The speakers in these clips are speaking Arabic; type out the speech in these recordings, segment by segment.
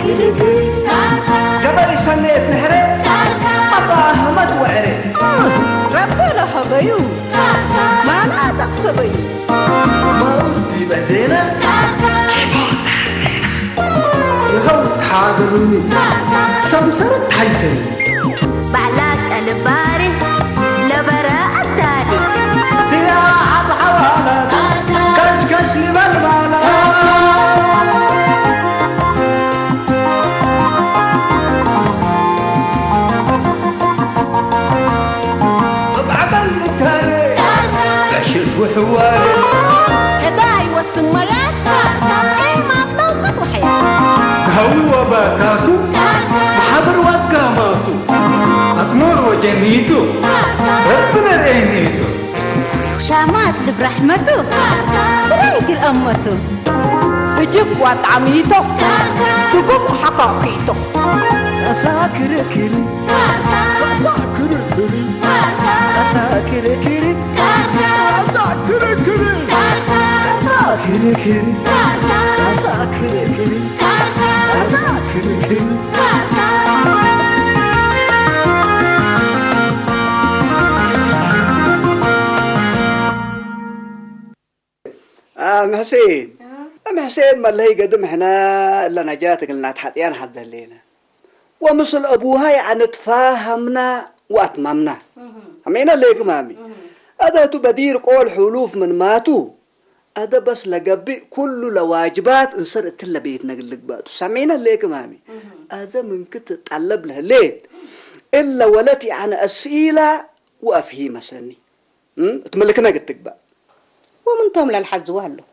قبل سنة نهرة أفاهمت وعرة ربي لها بيو ما أنا تقصبي ما قصدي بدينا يهو تحاضروني سمسرت حيسني بعلاك الباري لبراء التالي سياحة بحوالات كشكش لبالبالات وحواري هداي والسمرات ايه ما طلوقت وحياة هو باكاتو محبر واتقاماتو أسمور وجميتو ربنا رينيتو شامات برحمته سريق الأمته بجيب وطعميته تقوم حقاقيته أساكر كري أساكر كري أساكر كري أساكر كري أساكر كري أساكر كري أساكر كري محسين محسين ما اللي قدم احنا الا نجاتك اللي نتحطيان حد اللينا ومثل ابوها يعني تفاهمنا واتممنا امينا ليك مامي هذا تبدير قول حلوف من ماتوا هذا بس لقبي كل لواجبات انصر تلا بيت نقلك باتو سمينا ليك مامي هذا من كنت تطلب له ليت الا ولتي عن اسئله وافهيم سني تملكنا قلتك بقى ومن توم للحج وهلو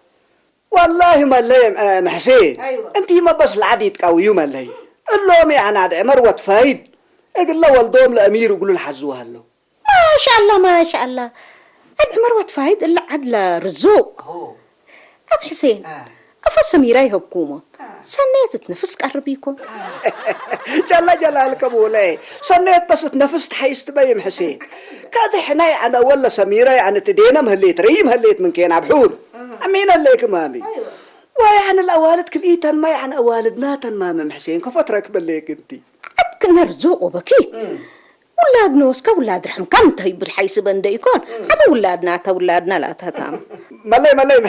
والله ما اللي محسين أيوة. انتي ما بس العديد قوي ما اللي اللوم يعني عاد عمر وتفايد اقول له والدوم الامير وقولوا الحج وهلو ما شاء الله ما شاء الله العمر وتفايد إلا عدل رزوق أب حسين أفا سميرة يهبكوما سنيت تنفس قربيكم جل جلالك أبولاي سنيت بس تنفس تحيس تبين حسين كذا حناي عن أول سميرة يعني تدينا مهليت ريم هليت من كين عبحور أمين الليك مامي ويعني الأوالد كليتن ما يعني أوالدنا تنمام حسين كفترك بالليك انتي أبكنا رزوق وبكيت ولاد نوسكا ولاد رحم كم تهيب الحيس بنده يكون أبا ولادنا لا تهتام ملاي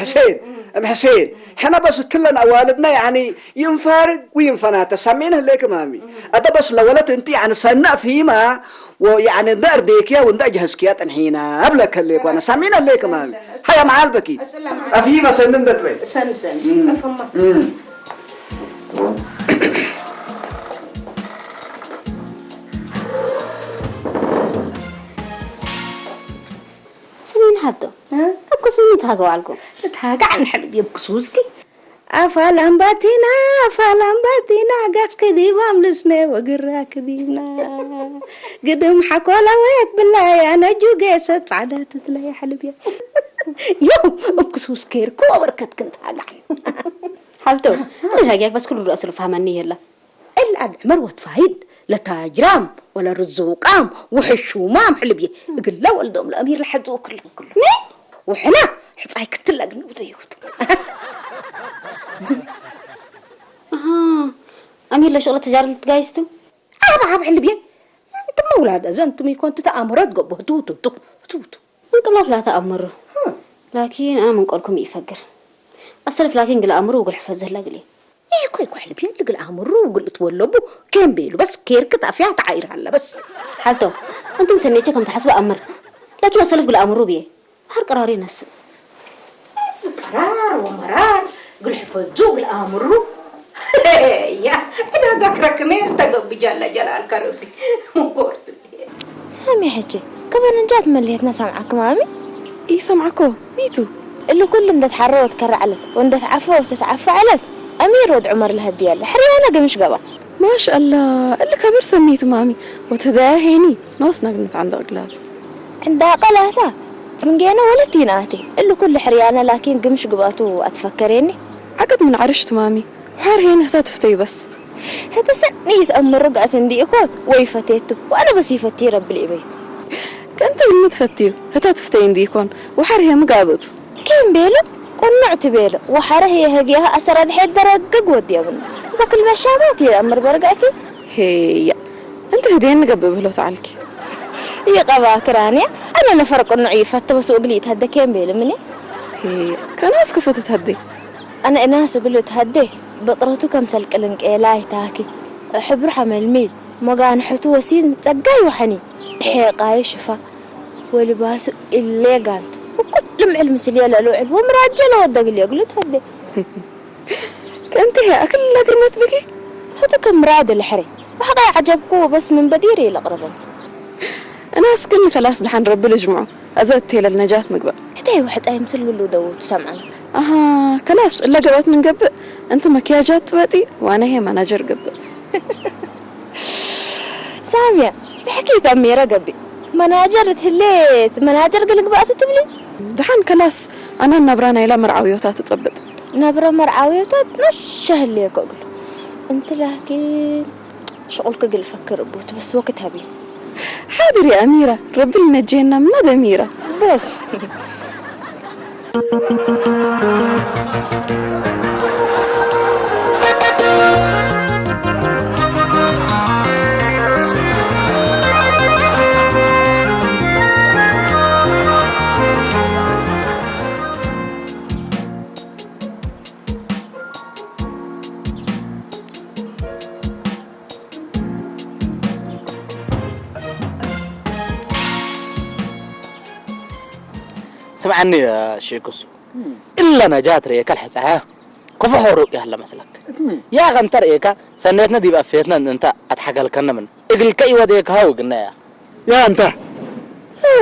محسين حنا بس كلنا أوالدنا يعني ينفارق وينفنات سمينها ليك مامي أدا بس لولت انتي يعني سنة فيما ويعني ندار ديكيا وندأجهز كيات انحينا أبلك هليك وانا سمينها ليك مامي هيا معال بكي أفهيما سنن دتوين سن أفهم هذا أبكو سوي تهاجوا عليكم تهاجع عن حلب يبكو سوزكي أفلام باتينا قاس كذيبة ملسنا وقرا كذيبنا قدم حكوا لويك بالله أنا جوجيسة سعادات تلاقي حلبيا يوم أبكو سوزكي ركوا وركت كنت هاجع حالته أنا هاجيك بس كل رأس فهمني يلا إلا عمر فايد لا تاجرام ولا رزوقام وحشومام حلبيه يقول لا ولدهم الامير لحزوا كلهم وحنا حصاي كتلا قنوده يوت امير لشغله تجاره تقايستو ابا حلبيه انت مولاد انتم يكون تتامرات قبه توتو من قبل لا تامروا لكن انا من قولكم يفكر اصرف لكن قل امروا وقل حفظه لا قلي كوي حلبين لقل امروا وقل تولبوا كان بيلو بس كيركت افيا تعاير هلا بس حالته انتم سنيتكم تحسبوا امر لكن اصرف قل امروا بيه هر قراري ناس قرار ومرار قل حفظوا قل امروا يا انا ذكرك مين تقب جلال كربي مقورت سامي حجي كمان نجات مليتنا سمعك مامي ايه سمعكو ميتو اللي كل ندت حرو وتكرعلت وندت عفو وتتعفى علت امير ود عمر الهديال حريانا قمش قبا ما شاء الله اللي كبر سميتو مامي وتداهيني نوصنا قلت عند رجلات عندها قلاثة فنجينا ولا تيناتي اللي كل حريانا لكن قمش قباتو أتفكريني عقد من عرشت مامي وحار هين هتا تفتي بس هذا سنيت أم رقعة عندي إخوات ويفتيته وأنا بس يفتي رب الإبي كنت من تفتيو هتا تفتين ديكون وحار هي مقابط كين بيلو قنعت بيلو وحار هي هجيها أسرد حيد درقق ودي أبن كل مشابات يا أمر برقاكي هي أنت هدين نقبل له تعالكي يا قبا كرانيا أنا نفرق النوعي فتة بس وقلي يتهدى كين بيل مني هي كان أسكفة تتهدي أنا إناس أقول له تهدي بطرته كم سلك لنك إلاي تاكي حبر حمل ميد مقان حتو وسين تقاي وحني حيقاي شفا ولباسه اللي قانت وكل معلم سليا للوعل ومراجل ودق لي أقول له تهدي كنت هي أكل لكرمت بكي هذا كم مراد الحري وحقا عجبكوا بس من بديري لقربا أنا أسكني خلاص دحين ربي لجمعه أزدت هي للنجاة نقبل حتى واحد أي مسلول له دوت سمعا خلاص إلا قبت من قبل أنت مكياجات تبقي وأنا هي مناجر قبل سامية بحكيت أميرة قبي مناجر تهليت مناجر قلق بقى تتبلي دحين خلاص أنا النبرانة إلى مرعويوتات تطبط نبرة مرعويوتات نشه اللي أقول أنت لكن شغلك قل فكر أبوت بس وقتها بي حاضر يا أميرة ربي نجينا من هذا أميرة بس سمعني يا شيكوس إلا نجات ريكا الحساها كيف حروق يا هلا مسلك يا غنتر إيكا سنتنا دي بقى فيتنا إن أنت أتحقق الكلام من إقل كي وديك هاو قلنا يا أنت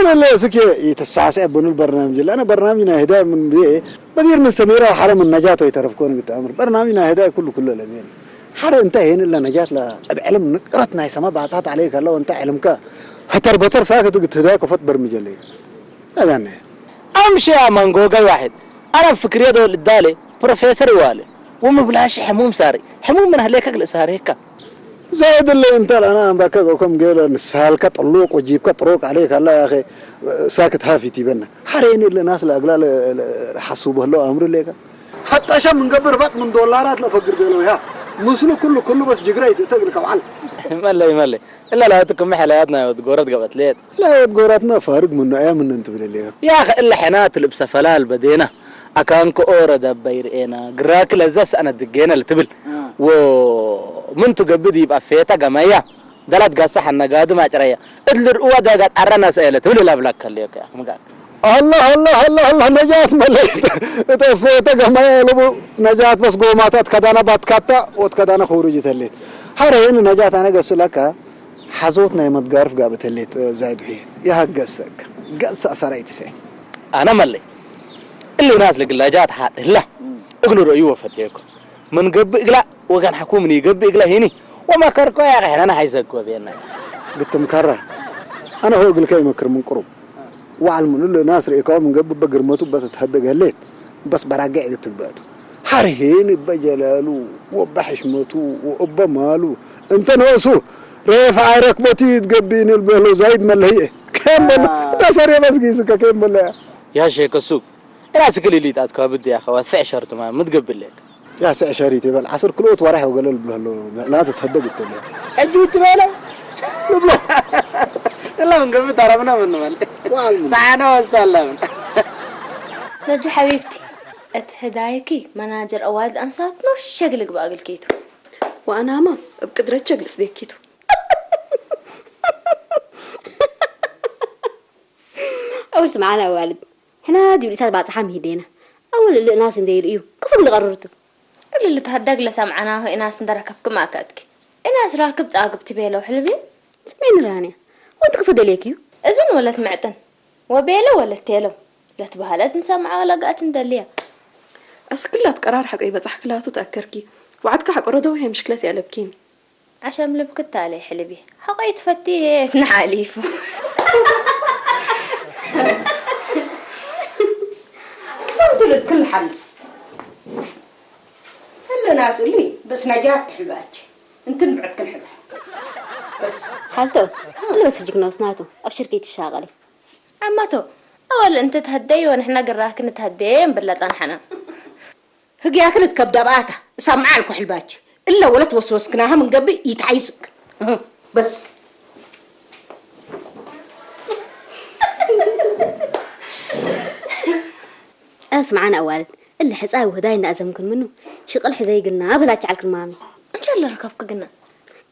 أنا لا سكي يتسعس أبون البرنامج اللي أنا برنامجنا هداية من بيه بدير من سميرة وحرم النجاة ويترفكون قلت أمر برنامجنا هداية كله الأمين حر أنت هين إلا نجاة لا بعلم نقرتنا يسمى بعثات عليك الله وأنت علمك هتربطر ساكت قلت هداية كفت برمج لي أغاني أمشي يا منقوقي واحد أنا فكري دول الدالي بروفيسور والي ومبلاش حموم ساري حموم من هليك أقل ساري هيك زائد اللي انت انا بكاك وكم قال نسالك طلوق وجيبك طروق عليك الله يا اخي ساكت هافي تبنا حريني اللي الناس الاقلال حسوبه له امر ليك حتى عشان من قبل بات من دولارات لا فكر بينه يا مسلو كله بس جقريت تقلك وعل ملي الا لا تكون حلياتنا وتقورت قبت ليت لا تقوراتنا فارق منه ايام من انت بلي يا اخي الا حنات لبس فلال بدينا أكانك أورد بيرئنا قراك لزاس أنا دقينا لتبل ومن تقبض يبقى فيتا قمايا دلت قصح النقاد ما جريا ادلر قوة دقات عرنا سئلة تولي لا بلاك خليك يا أخي الله نجات مليت فيتا قمايا لبو نجات بس قوماتات كدانا باتكاتا وتكدانا خروجي تليت حرين نجات أنا قص لك حزوتنا يمد قارف قابت الليت زايد فيه يا قصك قص أسرائيتي سي أنا ملي اللي ناس لقلاجات حاد لا اقلوا رأيوه فتيكم من قب إقلا وكان حكومني قب إقلا هيني وما كركوا يا أخي أنا حيسكوا بينا قلت مكرر أنا هو قل كي مكر من قرب وعلم اللي ناس رئيكوا من قب بقرمته بس تهدق هليت بس براجع يتقبادوا حرهين بجلاله وبحشمته وأبا ماله انت نوسو ريف ركبتي تقبين البهلو زايد ملهيه كم مل ده سريع بس قيسك كم مل يا شيخ السوق راسك اللي تاتكوا بدي يا اخوات سعشر تمام متقبل لك يا سعشري تبل عصر كلوت وراه وقالوا البهلو لا تتهدق انت اجوت بالا يلا من قبل تعرفنا من سعانا وسلام نرجع حبيبتي اتهدايكي مناجر اواد انسات نوش شغلك باقل كيتو وأنا ما بقدرت شغلس ديكيتو أول سمعنا والد هنا دي بلتات بعد حام هدينا أول اللي ناس ندير إيو كيف اللي قررته اللي تهدق لسمعناه ناس ندركب كما كاتك ناس راكب تعاقب تبيله وحلبي سمعين رانيا وانت كيف دليكيو أزن ولا سمعتن وبيله ولا تيلو لا تبهالات نسمع ولا قات ندليها أسكلات قرار حق أي بزحك لا تتأكركي وعدك حق رضو هي مشكلتي ألبكين عشان ملبكت علي حلبي حقيت فتيه تنعاليفو كنت لك كل حمس هلا ناس لي بس نجات حباتي انت نبعد كل حدا بس حالته اللي بس جيك نوسناتو أبشر كيت الشاغلي عماتو أول أنت تهدي ونحن قراك نتهدين بالله تنحنا هجي أكلت كبدباتها سامعالكو حلباتي إلا ولا توسوسكناها من قبل يتعيسك بس. اسمع أنا أولد اللي حساي وهداينا أزمكن منه شغل حزي قلنا بلا تعلك المامي إن شاء الله ركبك قلنا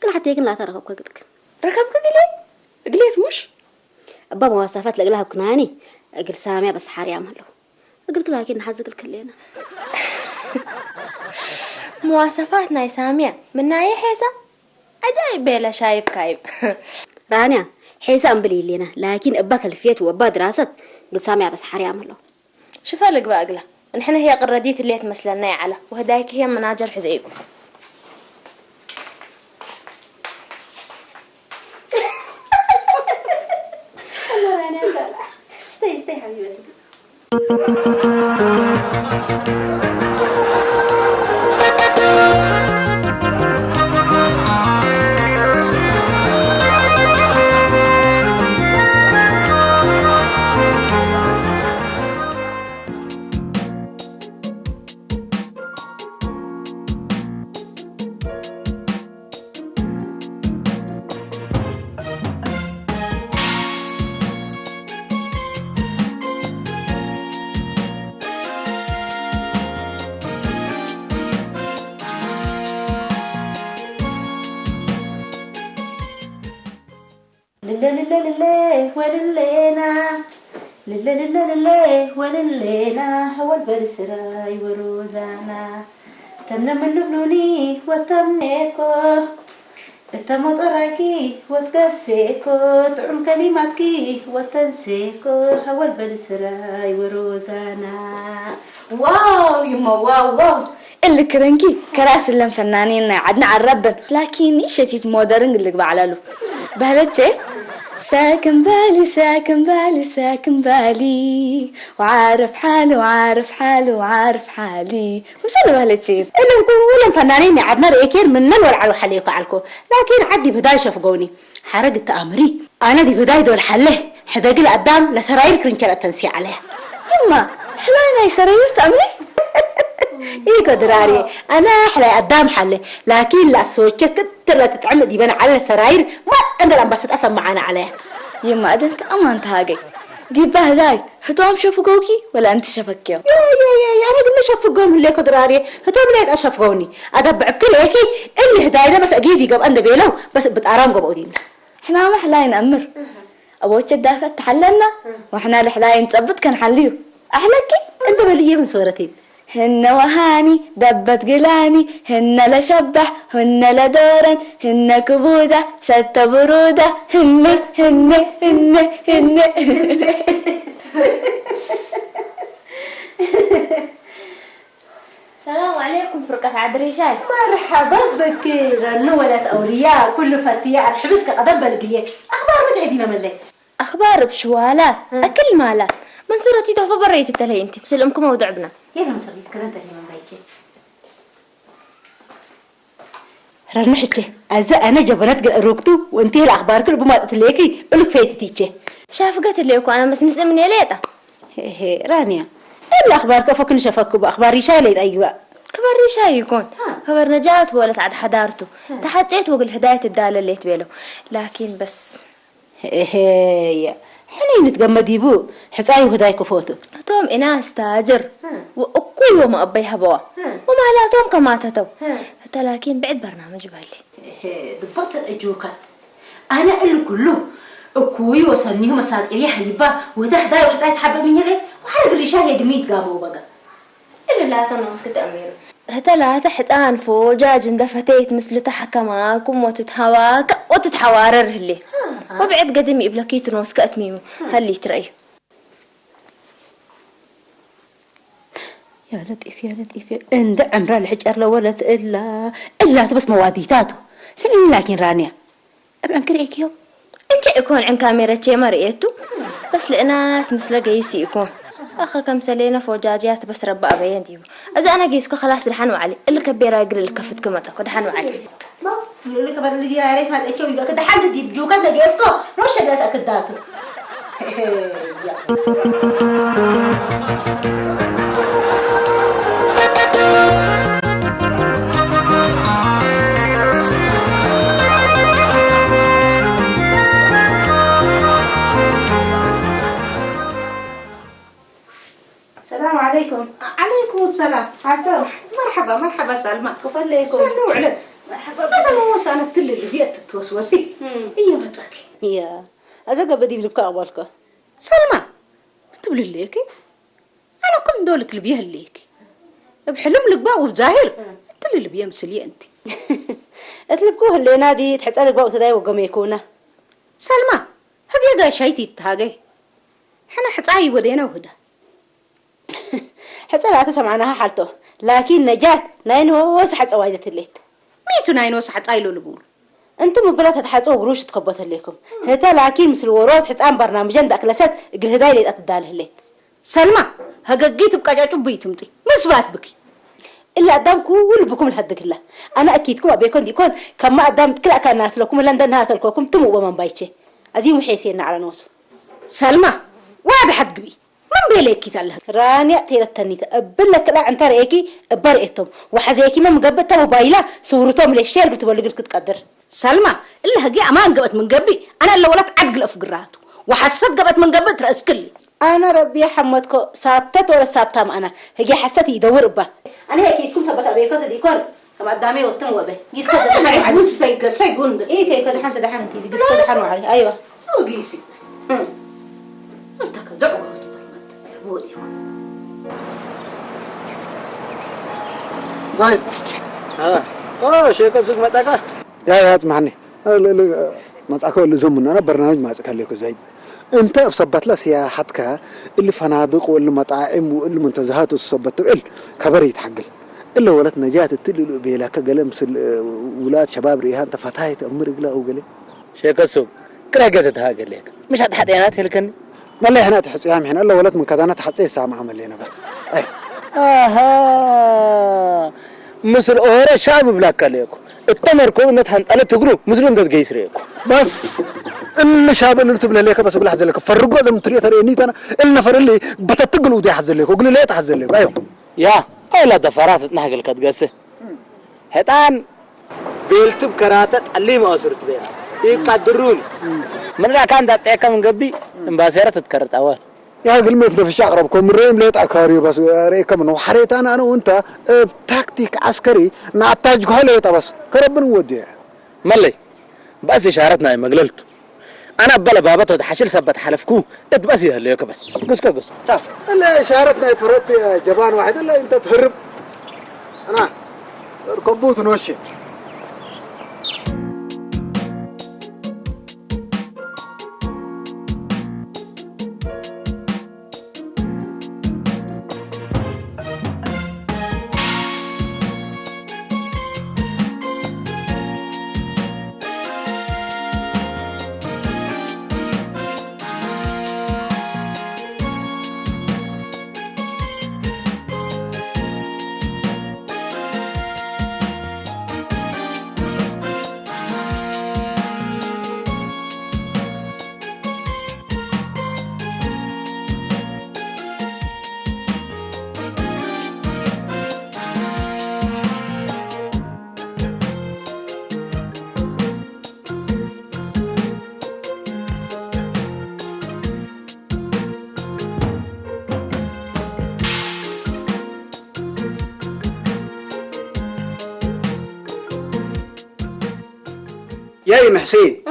كل حتى يقلنا تركبك قلك ركبك قليت مش أبا مواصفات لقلها كناني أقل سامع بس حاري عمله أقولك لكن حزق الكلينا مواصفاتنا يا سامع من ناحية حيسة عجائب بلا شايب كايب رانيا حيسة أمبلي لينا لكن أبا كلفيت وأبا دراسة قل سامع بس حاري عمله شوف لك بقى أقله نحن هي قرديت اللي تمثلنا على وهدايك هي مناجر حزيب استي حبيبتي وللينا هو البرسراي وروزانا تمنا من لبنوني وتمنيكو التموت أراكي وتقسيكو تعم كلماتكي وتنسيكو هو البرسراي وروزانا. واو يما واو اللي كرنكي كراس اللي فنانين عدنا على الربن لكن إيش مودرن اللي بعلاله بهلتشي ساكن بالي وعارف حالي وصلوا بهالشيء اللي نقول فنانين عدنا ريكير من نلول على حليكو عليكو لكن عدي بداية شافقوني حرق التأمري أنا دي بداية دول حله حداقي القدام لسراير كرنشرة تنسي عليها يما حلانا سراير تأمري إيه قدراري أنا أحلى قدام حله لكن لا سوتشك كتر لا تتعمد يبان على سراير ما عندنا بس تأسم معانا عليها يما أدنك أمان تهاجي دي بهداي هتوم شافقوكي ولا أنت شافكيو يا أنا قلنا شافقهم اللي قدراري هتوم ليه أشافقوني أدبع بكل هيكي اللي هداينا بس أجيدي قب أنت قيلو بس بتأرام قب أودينا إحنا ما حلاين أمر أبوك دافع تحللنا وإحنا الحلاين تثبت كان حليو أحلكي أنت مليه من صورتين هن وهاني دبت قلاني هن لشبح هن لدورن هن كبودة ست برودة هن السلام عليكم فرقة عدريشاي مرحبا بك غنولة أولياء كل فتية الحبسك قدم بالقلية أخبار متعبين ملي أخبار بشوالات أكل مالات منصورتي تهفى بريت التلهي انتي بس الأمكم ودعبنا يلا مصريت كذا تلهي من بيتي رنحتي أنا جبنات روكتو وانتي الأخبار كل بما تتليكي قلت فايتتيجي شافقت اللي يكون أنا بس نسأل من يليتا رانيا إيه الأخبار كفوك نشافكوا بأخبار ريشاي ليت أيوة خبر ريشاي يكون خبر نجات ولت عد حدارته تحديت وقل هداية الدالة اللي تبيله لكن بس حنين نتقمدي بو حساي وهداي كفوتو توم إناس تاجر وكل يوم أبيها بوا وما لا توم كماتتو حتى لكن بعد برنامج بالي ضبط الأجوكات أنا اللي كله أكوي وصلنيه مساد إليها يبا وده هداي وحساي تحبه من يلي وحرق الرشاية قميت قاموا بقى إلا لا تنوسكت أمير هتلا تحت أنفو جاج اندفتيت مثل تحكماكم وتتهواك وتتحوارر هلي وبعد قدمي إبلاكيت نوسك أتميمو هلي ترأيه يا لطيف اند عمران الحجر لولد إلا تبس مواديتاته سنين لكن رانيا أبعن كريك يوم انت يكون عن كاميرا شي مريتو بس لناس مثل قيسي يكون أخا كم سلينا فوجاجيات بس ربا أبين ديبو إذا أنا قيسكو خلاص الحنو علي اللي كبيرة يقل الكفت كمتك ودحنو علي ما يقول لك بر اللي عليك ما تأكل يقول كده حد دي بجوكات لقيسكو روش شغلات أكداتو مرحبا سلمى كفليكم سنو على مرحبا هذا هو سنة اللي هي تتوسوسي هي بتاكي يا هذا بدي بلبك أولك سلمى تقول ليكي انا كل دولة اللي بيها ليكي بحلم لك بقى وبظاهر انت اللي بيمثلي انت أتلبكوه اللي نادي تحسألك بقى وتداي وقم يكونه سلمى هقي شايتي تهاجي احنا حتعي ودينا وهدا حسألها تسمعناها حالته لكن نجات ناين هو وسحت أوايدة الليت ميتو ناين وسحت عيلو لبول انتم بلاد تحصوا قروش تقبط لكم هتا لكن مثل ورود حتان برنامجين داكلاسات اقل هداي اللي اتداله الليت سلمى هققيت بقاجاتو بيتمتي مسبات بكي إلا قدام كل بكم الهدك الله أنا أكيد كم أبيكون ديكون كم قدام كل أكانات لكم لندن هذا الكوكم تمو بمن بايتشي أزيم حيسينا على نوص سلمى وابي حد قبي من بيليكي تعالى رانيا تيرة تنيت أبلك لا عن تريكي برئتهم وحزيكي ما مقبتها موبايلا صورتهم للشير بتبلغ لك تقدر سلمى إلا هجي أمان قبت من قبي أنا إلا ولك عقل أفقراته وحسيت قبت من قبت رأس كلي أنا ربي حمدكو سابتت ولا سابتام أنا هجي حسيت يدور به أنا أكيد كم سبت أبيكون ديكون كم قدامي وتم وبه جيس كذا أنا يقول سيقول إيه كي كذا حنت دحين تيجي جيس كذا حنو عليه أيوة سو جيسي أنت كذا بودي طيب شيخ الزوج ما تاكل يا اسمعني ما تاكل اللي زمنا انا برنامج ما تاكل زايد انت بصبت له سياحتك اللي فنادق واللي مطاعم واللي منتزهات الصبت ال كبر يتحقل الا ولات نجات التل بيلاك قلم ولاد شباب ريهان تفتاي تامر قلا او قلي شيخ السوق كراجت تهاجل لك مش هتحدينات هلكن والله هنا تحس يا عم هنا الا ولات من كذا تحصي سامع عمل لنا بس اي اها مصر اورا شعب بلاك عليكم التمركو انت انا تجرو مصر انت تجيسريكم بس اللي شاب اللي تبله لك بس بلا حزن لك فرقوا زي متريت ريني انا النفر اللي بتتقلوا دي حزن لك وقول لي تحزن لك ايوه يا اولاد دفرات نحقل كتقسه هتان بيلتب كراتت اللي ما صرت بيها يقدرون من لا كان داتيك من قبي امباسيره تتكرت اول يا قلمت في شعربكم ريم ليت عكاري بس ريكم انه حريت انا وانت تكتيك عسكري نعتاج هليت بس كربن ودي ملي بس اشارتنا مقللت انا بلا بابته حشل سبت حلفكو بس يهليك بس قص شاف لا اشارتنا فرت يا جبان واحد الا انت تهرب انا ركبوت نوشي يا محسين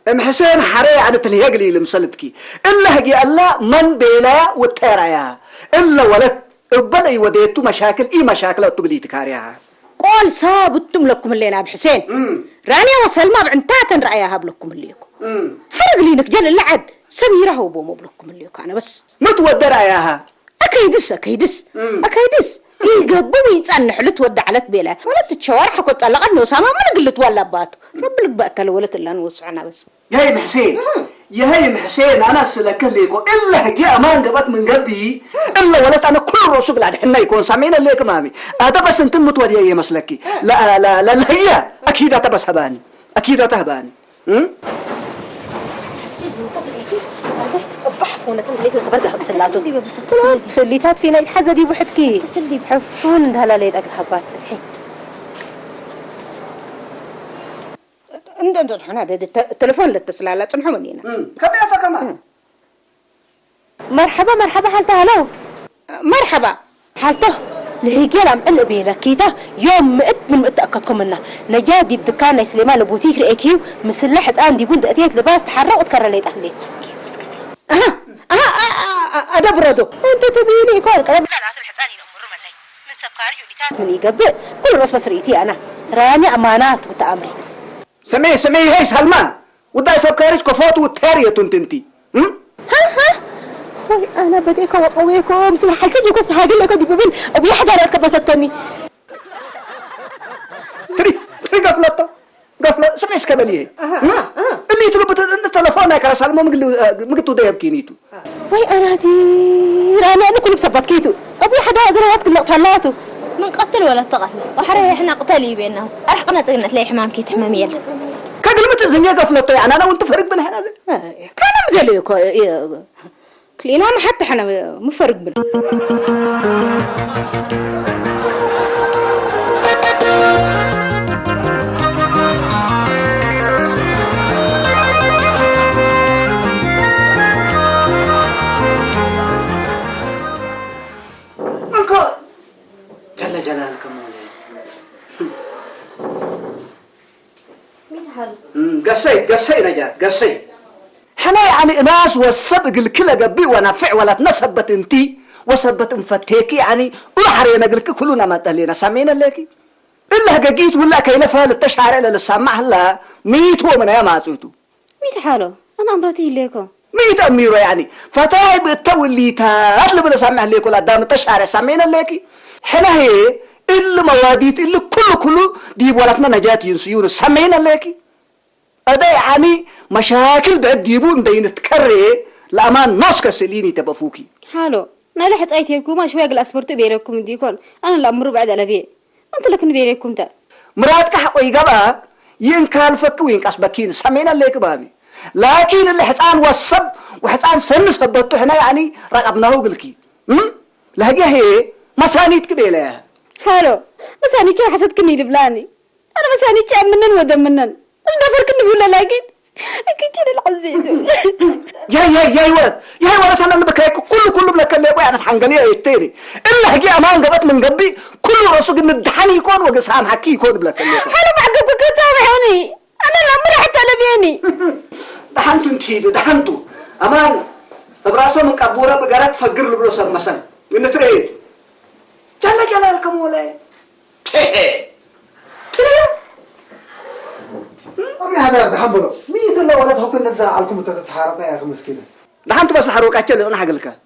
محسين حري عادة الهجلي اللي مسلتكي إلا هجي الله من بلا والترايا إلا ولد بلا يوديتو مشاكل مشاكل تقولي تكاريها قول سابتم لكم اللي ناب حسين رانيا وسلمى بعنتاتن رأيها بلكم الليكم حرق لينك جل اللعد سميرة هو بومو بلكم الليكم أنا بس متودر رأيها أكيدس يقبوا يتصنح لتودع على بيلا ولا تتشوارح كنت طلق انه سما ما قلت ولا بات رب لك بقى ولت الا نوسعنا بس يا محسين يا محسين انا سلك ليكو الا هجي امان قبت من قلبي الا ولت انا كل رسول على حنا يكون سامعين ليك مامي هذا بس انت متودي يا مسلكي لا هي اكيد تبس هباني اكيد تهباني بحفونة تمليك القبر بسلاتو خليتات فينا يتحزدي بحدكي تسلدي بحفون اندهلا ليت اقل حبات الحين انت هنا التليفون اللي اتصل على تنحو منينا كبيرة كمان مرحبا حالته هلو مرحبا حالته لهيجي لام علق بينا كيتا يوم مئت من متأكدكم منه نجادي بدكان سليمان البوتيك رأيكيو مسلح الآن دي بند أتيت لباس تحرق وتكرر لي تخلي أنا بردو أنت تبيني يكون كذا لا الحساني الأمور ملي من سبقاري وليتات من يقبل كل راس بصريتي أنا راني أمانات وتأمري سمي هاي سلمى ودا سبقاريش كفوت وتارية تنتنتي ها أنا بديك وقويكم سمح حالتي يكون في حاجة لك دي ببين أبي حدا ركبت التاني تري قفلة سمعش كماليه اللي تلبت انت تلفونك على سلمى مقلتو ده يبكينيتو وي أنا دي راني أنا كل بسبت كيتو أبي حدا زرعت كل طلعته من قتل ولا تقتل وحريه احنا قتالي بينهم أرحقنا تقلنا تلاقي حمام كيت حمامية كلمة زنيا قفلة يعني أنا وأنت فرق بين هنا كان مقليك كلينا ما حتى احنا مفرق بين جل جلالك مولاي قصي نجات قصي حنا يعني ناس والسبق الكلا قبي ونفع ولا تنسبت انتي وسبت انفتيكي يعني وحرينا قلك كلنا ما تهلينا سامعين لكي إلا قاقيت ولا كيلفها للتشعر إلا للسامع لا ميت هو من يا معصوتو ميت حاله أنا أمرتي ليكم ميت أميرو يعني فتاي بتولي تاطلب لسامع ليكو لا دام التشعر سامعين لكي حنا هي إلا مواديت إلا كله دي ولتنا نجات ينسيون سامعين لكي هذا يعني مشاكل بعد يبون دين تكرر لأمان ناس كسليني تبفوكي حالو نالي حتى أيتي لكم ما شوي أقل أصبرت بينكم ديكون أنا الأمر بعد على بيه أنت لكن بينكم تا مراتك حقوي قبا ينكال فك وينكاس بكين سمينا ليك بامي لكن اللي حتان وصب وحتان سن سببتو هنا يعني رقبناه قلكي لهجي هي مسانيت كبيلة حالو مسانيت شو حسد كني لبلاني أنا مسانيت شو منن ودمنن النفر كني بقول لكن أكيد العزيز يا ولد أنا اللي بكرهك كله بلكلي ويعني تحنقليه التاني إلا هجي أمان قبت من قبي كل رسوق إن الدحاني يكون وقسام حكي يكون بلكليه حلو معقبك كتابعني أنا الأمر حتى لبيني دحنتو انتيدو دحنتو أمان براسه من قبورة بقرات فقر لبلوسم مثلا من تريد جل جلالكم مولاي أبي هذا دحن بلو ميت الله ولا تحكي نزل عليكم تتحارب يا أخي مسكينة دحنتو بس حروقات اللي أنا حقلك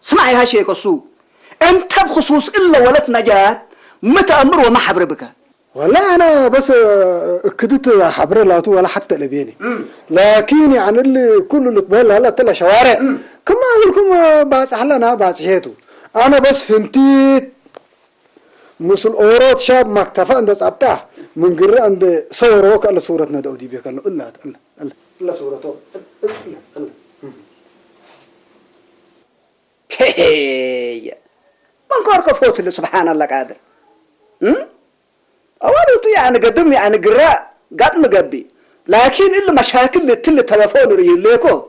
اسمع يا شيخ السوق أنت بخصوص إلا ولد نجاة متى أمر وما حبر بك والله أنا بس كدت حبر لا ولا حتى لبيني لكن يعني اللي كل اللي تبين هلا طلع شوارع كما أقول لكم بعض أحلنا بعض حياته أنا بس فهمتيت مسل أورات شاب مكتفى عند صبتها من قرر عند صوروك على صورتنا داودي بيك الله الله صورته الله هي من كارك فوت اللي سبحان الله قادر أولو يعني قدم يعني قراء قد مقبي لكن إلا مشاكل اللي تل تلفون ريليكو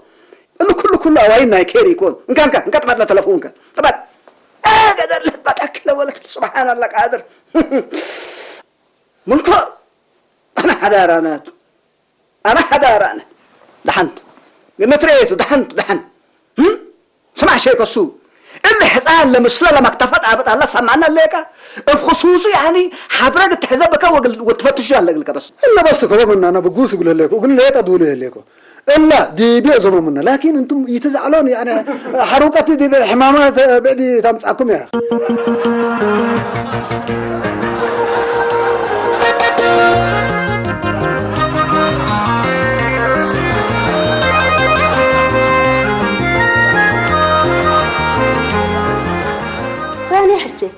إنه كله أوين نايكيري يكون إن كان تبعت له تلفونك طبعا قدر بتأكل ولا سبحان الله قادر منكر أنا حدارانات دحنت قلنا تريتو دحنت سمع شيء السوق اللي حزان لمسلا لما اكتفت عبد الله سمعنا لك بخصوص يعني حبرك تحزبك وتفتش لك بس إلا بس كمان أنا بقوس أقول لك وقول لي تقول لك إلا دي بيعزموا منا لكن أنتم يتزعلون يعني حروقتي دي بحمامات بعدي تمسعكم يا راني حجي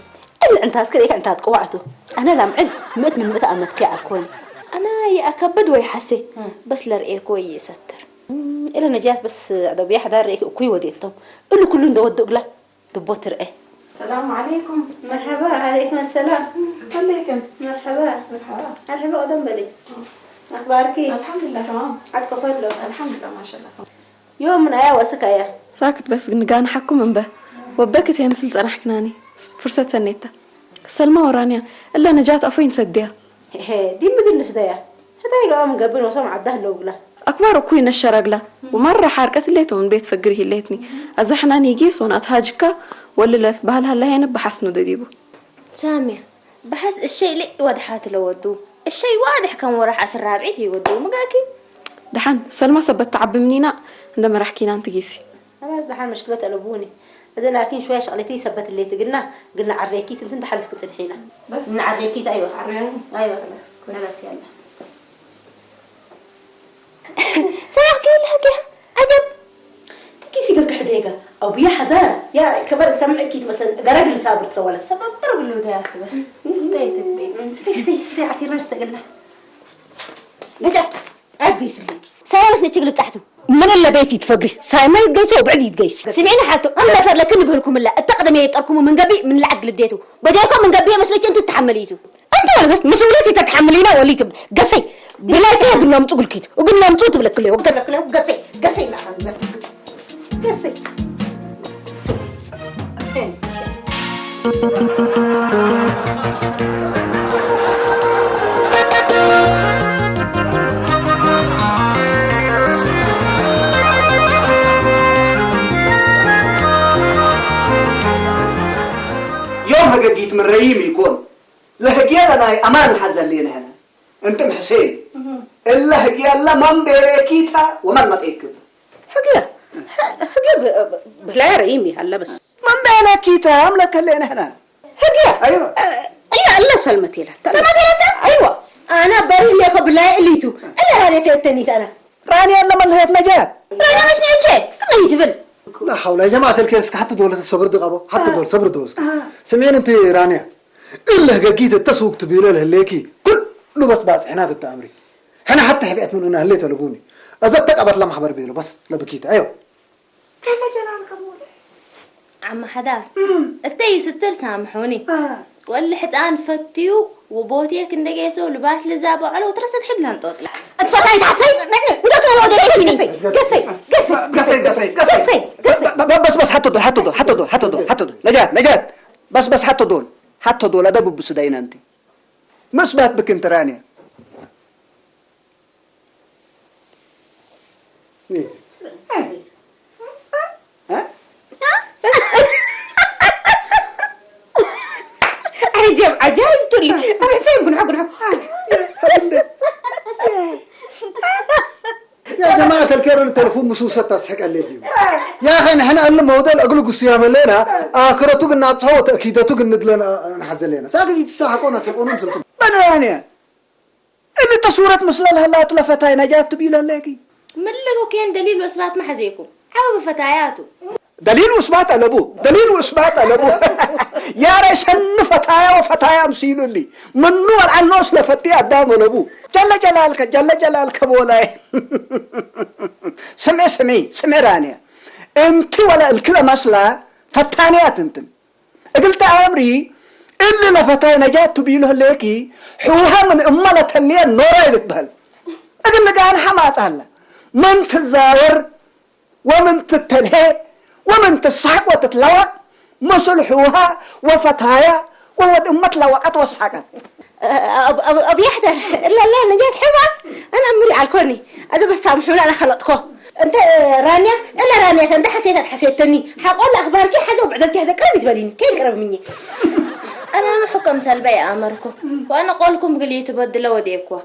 إلا أنت تذكريك أنت تقوعته أنا لم علم مئة من مئة أمد كي أكون أنا يأكبد ويحسي بس لرئيك ويستر إلا نجاة بس أدوبيا حدا رئيك كوي وديتهم إلا كلهم دو الدقلة دبوت رئيه السلام عليكم. مرحبا عليكم السلام عليكم. مرحبا مرحبا قدام بلي أخبارك الحمد لله تمام. عاد كفر له الحمد لله ما شاء الله. يوم من أيام وسكايا ساكت بس نقان حكم من به وبكت هي مثل صراحة كناني فرصة سنيتها سلمى ورانيا إلا نجات أفين سديها دي مقلس ديا هذا يقام قبل وسمع عده لو بلا أكبر كوين الشرقلة ومرة حركة الليتو من بيت فقره الليتني أزحنا نيجيس ونأتهاجك ولا لا بهالها اللي هنا بحسنو دديبو سامية بحس الشيء لي وضحات لو ودوه الشيء واضح كان وراح عسر رابعتي يودوه مقاكي دحن سلمى سبت تعب منينا عندما رحكينا انت جيسي خلاص دحن مشكلة ألبوني إذا لكن شوية شغلتي سبت اللي قلنا عريكيت انت حلف كنت الحين بس عريكيت أيوة أيوة خلاص يلا سامعك لها عجب كيسي قلك حديقة أو بيا حدا يا كبر سمعكيت مثلا قرق اللي صابرت ولا سبب برق له ده بس دايتك بي ستي عصير ما نستقلنا نجات أبقي سليك سايا بس نتشغل تحته من اللي بيتي تفقري ساي ما يتقيسوا وبعد يتقيس سمعينا حالته أنا فر لكن بقولكم لا التقدم يبطركم من قبي من العقل بديته بديكم من قبي مسلك أنت تتحمليته أنت ولا مسؤوليتي تتحملينها ولا تبل قصي بلا كده قلنا متقول كده وقلنا متوت بلا كله وقلنا كله قصي قصي يوم هجيت من ريم يكون لهجيا أنا أمان حزن لينا هنا أنتم حسين إلا هجيا لا من بيريكيتها ومن ما تأكد هجيا بلا ريمي هلا بس من بيريكيتها أملك لينا هنا هجيا أيوة أيوة الله سلمتي لها أيوة أنا بري لك بلا إليتو أنا راني تتنيت أنا راني أنا ملهيت نجاة رانا مش نيجي كنا يتبل لا حول يا جماعة الكيس حتى دولة الصبر دقابو حتى دول صبر دوز سمعين انت رانيا إلا هجيت التسوق تبيله لهليكي كل بس حنات التأمري هنا حتى حبيت من هنا هليت لبوني أزدك أبط لما حبر بيله بس لبكيت أيوه عم حدا التي ستر سامحوني واللي حتان فتيو وبوتيك اندقيسو لباس لزابو على وترسد حدلها نطوطلع اتفتحي تحسي ودك لو قصي بس حطوا دول نجات بس حطوا دول أدب بسدين أنت مش بات بك انت رانيا عجائب تقولي أنا حسين قنع يا جماعة الكيرو التلفون مسوسة تسحق اللي يا أخي نحن قلنا موضوع أقولك الصيام لنا آخرتك النابطة وتأكيدتك الندلنا نحزن لنا ساقي تساحقونا سيقونون سلكم بنرانيا اللي تصورة مثل لها تلفتاي نجات تبيلا لكي من لقوا كان دليل وإثبات ما حزيكم حاول بفتاياته دليل وإثبات على أبوه يا ريشن فتايا وفتايا مسيلوا لي منو العنوس لفتي قدام لأبوه جل جلالك مولاي سمي رانيا انت ولا الكل مسلا فتانيات انتم قلت أمري اللي لفتاي نجات تبيله لكي حوها من أمالة اللي النورة يلتبهل أقول لك أنا حماس هلا من تزاور ومن تتلهي ومن تسحق وتتلوق مصلحوها وفتايا وود أمة لوقت وسحقت أبي يحضر لا نجات حلوة أنا أمري على الكوني أذا بس سامحوني أنا خلطكم أنت رانيا إلا رانيا أنت حسيتني حقول أخبارك حاجة وبعدين هذا قرب تباليني كين قرب مني أنا ما حكم سلبي أمركم وأنا قولكم قلي تبدلوا وديكوا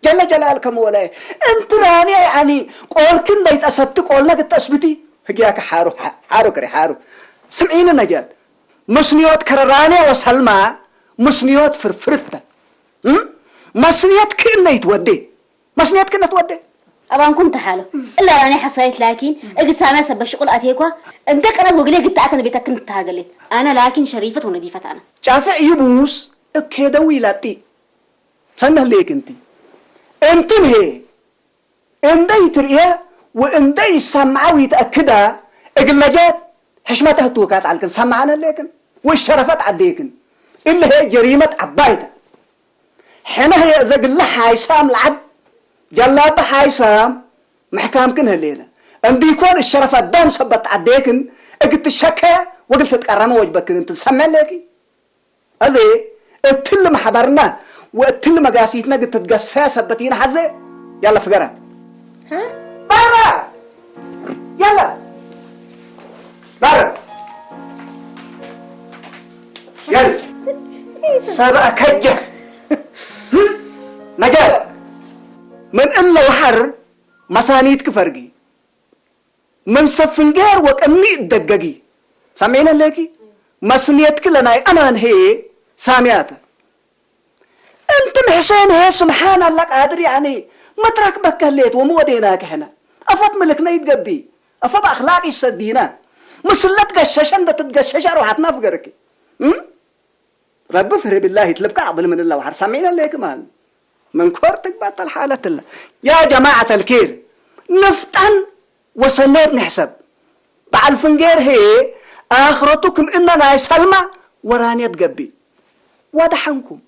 جل جلالك مولاي انت رانيا يعني قولكن بيت أسبتك قولنا قد أسبتي هجياك حارو سمعين النجات مسنيوت كررانيا وسلمى مسنيوت فرفرتا مسنيوت كنا يتودي أبان كنت حاله إلا راني حصلت لكن أجلس سامع سب الشغل أتيكوا أنت قرب وقلي قلت أكن بيتك أنت هاجلت أنا لكن شريفة ونظيفة أنا شافع يبوس كده ويلاتي سنه ليك انت هي اندي تريها واندي سمعه ويتأكدها اقل نجات حشمتها توكات عليكن سمعنا ليكن والشرفات عديكن اللي هي جريمة عبايدة حينها هي إذا قل لها حايسام العب جلاب حايسام محكام كنها الليلة ان بيكون الشرفات دام سبت عديكن اقلت الشكا وقلت تقرمه وجبك انت تسمع لكي هذا التل محبرنا والتل مقاسيتنا قد تتقسى سبتين حزة يلا فقرة ها برا يلا برا يلا سبق كجة نجار من إلا وحر مسانيد كفرقي من سفنجار وكأني الدققي سمعنا لكي مسنيتك لنا أمان هي ساميات أنت محسين هي سبحان الله قادر يعني ما ترك بكليت ومو وديناك هنا أفض ملكنا يتقبي أفض أخلاقي السدينة مسلت قششان ده تتقشش روحتنا فقرك رب فهر بالله يتلبك عبل من الله وحر سمعنا لك مان من كورتك بطل حالة الله يا جماعة الكير نفتن وسنيت نحسب بعد فنجير هي آخرتكم إننا سلمى وراني تقبي وضحنكم